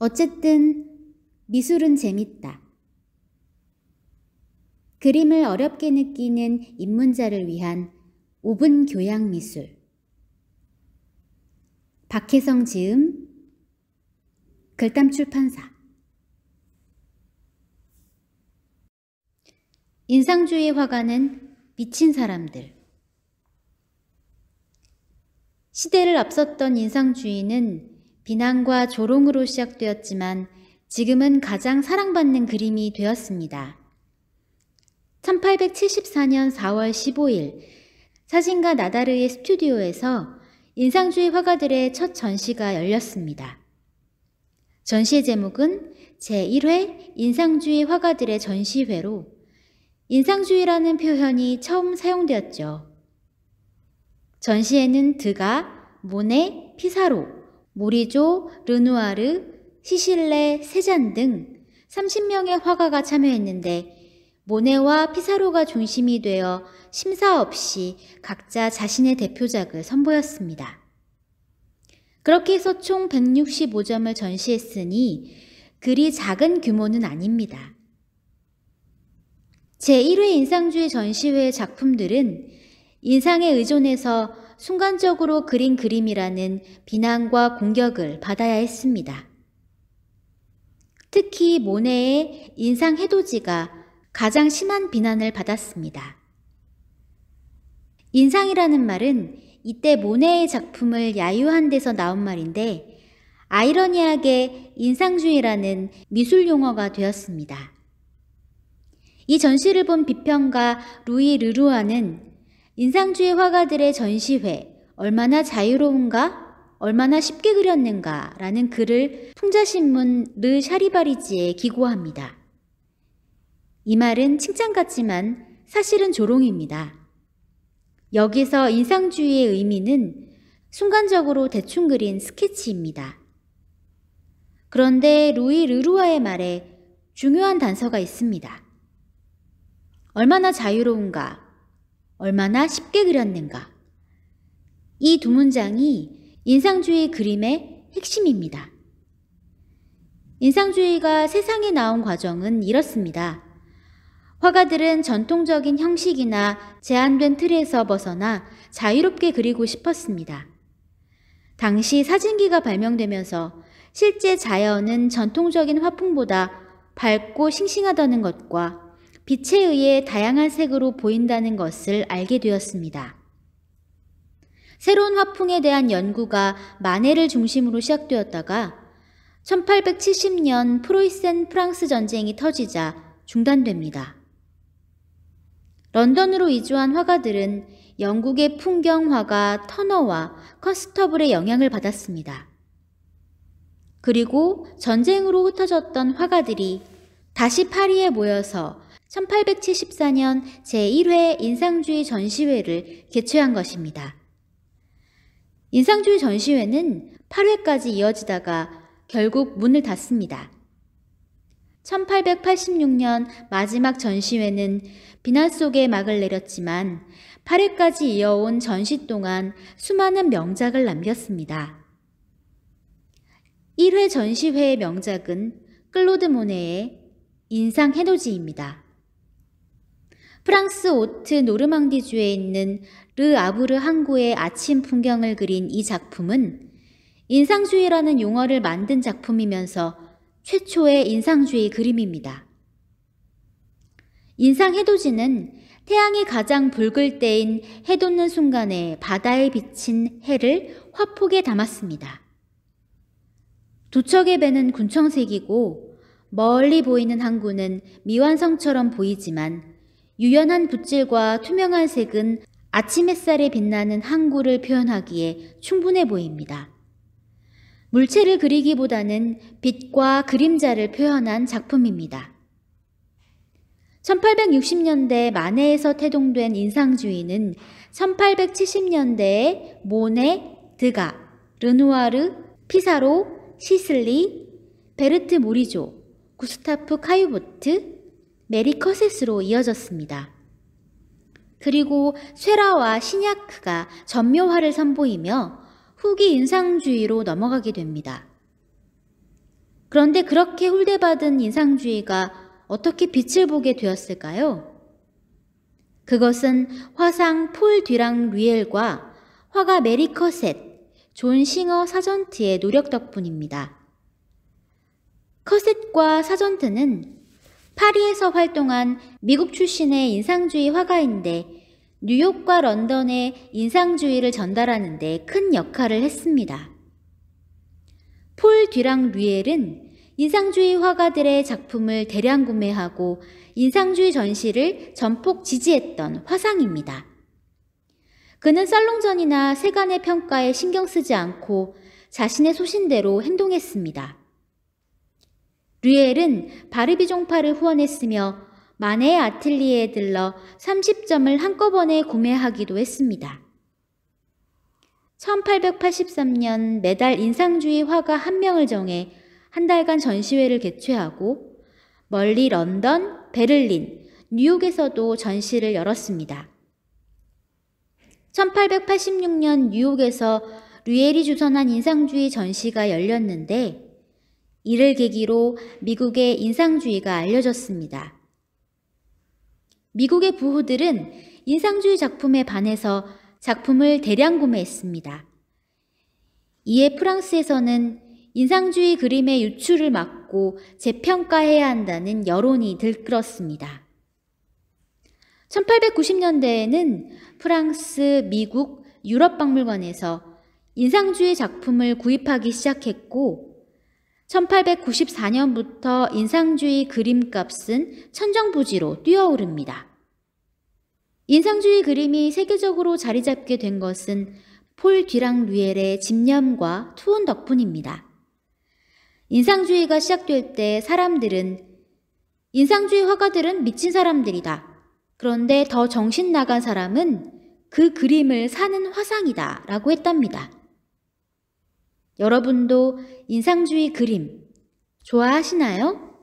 어쨌든 미술은 재밌다. 그림을 어렵게 느끼는 입문자를 위한 5분 교양 미술. 박혜성 지음, 글담 출판사. 인상주의 화가는 미친 사람들. 시대를 앞섰던 인상주의는 비난과 조롱으로 시작되었지만 지금은 가장 사랑받는 그림이 되었습니다. 1874년 4월 15일 사진가 나다르의 스튜디오에서 인상주의 화가들의 첫 전시가 열렸습니다. 전시의 제목은 제1회 인상주의 화가들의 전시회로 인상주의라는 표현이 처음 사용되었죠. 전시에는 드가, 모네, 피사로, 모리조, 르누아르, 시실레, 세잔 등 30명의 화가가 참여했는데 모네와 피사로가 중심이 되어 심사 없이 각자 자신의 대표작을 선보였습니다. 그렇게 해서 총 165점을 전시했으니 그리 작은 규모는 아닙니다. 제1회 인상주의 전시회의 작품들은 인상에 의존해서 순간적으로 그린 그림이라는 비난과 공격을 받아야 했습니다. 특히 모네의 인상 해돋이가 가장 심한 비난을 받았습니다. 인상이라는 말은 이때 모네의 작품을 야유한 데서 나온 말인데 아이러니하게 인상주의라는 미술 용어가 되었습니다. 이 전시를 본 비평가 루이 르루아는 인상주의 화가들의 전시회 얼마나 자유로운가? 얼마나 쉽게 그렸는가? 라는 글을 풍자신문 르 샤리바리지에 기고합니다. 이 말은 칭찬 같지만 사실은 조롱입니다. 여기서 인상주의의 의미는 순간적으로 대충 그린 스케치입니다. 그런데 루이 르루아의 말에 중요한 단서가 있습니다. 얼마나 자유로운가? 얼마나 쉽게 그렸는가? 이 두 문장이 인상주의 그림의 핵심입니다. 인상주의가 세상에 나온 과정은 이렇습니다. 화가들은 전통적인 형식이나 제한된 틀에서 벗어나 자유롭게 그리고 싶었습니다. 당시 사진기가 발명되면서 실제 자연은 전통적인 화풍보다 밝고 싱싱하다는 것과 빛에 의해 다양한 색으로 보인다는 것을 알게 되었습니다. 새로운 화풍에 대한 연구가 마네를 중심으로 시작되었다가 1870년 프로이센 프랑스 전쟁이 터지자 중단됩니다. 런던으로 이주한 화가들은 영국의 풍경화가 터너와 컨스터블의 영향을 받았습니다. 그리고 전쟁으로 흩어졌던 화가들이 다시 파리에 모여서 1874년 제1회 인상주의 전시회를 개최한 것입니다. 인상주의 전시회는 8회까지 이어지다가 결국 문을 닫습니다. 1886년 마지막 전시회는 비난 속에 막을 내렸지만 8회까지 이어온 전시 동안 수많은 명작을 남겼습니다. 1회 전시회의 명작은 클로드 모네의 인상 해돋이입니다. 프랑스 오트 노르망디주에 있는 르 아브르 항구의 아침 풍경을 그린 이 작품은 인상주의라는 용어를 만든 작품이면서 최초의 인상주의 그림입니다. 인상 해돋이는 태양이 가장 붉을 때인 해돋는 순간에 바다에 비친 해를 화폭에 담았습니다. 두 척의 배는 군청색이고 멀리 보이는 항구는 미완성처럼 보이지만 유연한 붓질과 투명한 색은 아침 햇살에 빛나는 항구를 표현하기에 충분해 보입니다. 물체를 그리기보다는 빛과 그림자를 표현한 작품입니다. 1860년대 마네에서 태동된 인상주의는 1870년대에 모네, 드가, 르누아르, 피사로, 시슬리, 베르트 모리조, 구스타프 카유보트, 메리 커셋으로 이어졌습니다. 그리고 쇠라와 시냐크가 전묘화를 선보이며 후기 인상주의로 넘어가게 됩니다. 그런데 그렇게 홀대받은 인상주의가 어떻게 빛을 보게 되었을까요? 그것은 화상 폴 듀랑 류엘과 화가 메리 커셋, 존 싱어 사전트의 노력 덕분입니다. 커셋과 사전트는 파리에서 활동한 미국 출신의 인상주의 화가인데 뉴욕과 런던에 인상주의를 전달하는 데 큰 역할을 했습니다. 폴 듀랑 류엘은 인상주의 화가들의 작품을 대량 구매하고 인상주의 전시를 전폭 지지했던 화상입니다. 그는 살롱전이나 세간의 평가에 신경 쓰지 않고 자신의 소신대로 행동했습니다. 류엘은 바르비 종파를 후원했으며 마네의 아틀리에에 들러 30점을 한꺼번에 구매하기도 했습니다. 1883년 매달 인상주의 화가 한 명을 정해 한 달간 전시회를 개최하고 멀리 런던, 베를린, 뉴욕에서도 전시를 열었습니다. 1886년 뉴욕에서 류엘이 주선한 인상주의 전시가 열렸는데 이를 계기로 미국의 인상주의가 알려졌습니다. 미국의 부호들은 인상주의 작품에 반해서 작품을 대량 구매했습니다. 이에 프랑스에서는 인상주의 그림의 유출을 막고 재평가해야 한다는 여론이 들끓었습니다. 1890년대에는 프랑스, 미국, 유럽 박물관에서 인상주의 작품을 구입하기 시작했고 1894년부터 인상주의 그림값은 천정부지로 뛰어오릅니다. 인상주의 그림이 세계적으로 자리 잡게 된 것은 폴 듀랑 류엘의 집념과 투혼 덕분입니다. 인상주의가 시작될 때 사람들은 인상주의 화가들은 미친 사람들이다. 그런데 더 정신 나간 사람은 그 그림을 사는 화상이다 라고 했답니다. 여러분도 인상주의 그림 좋아하시나요?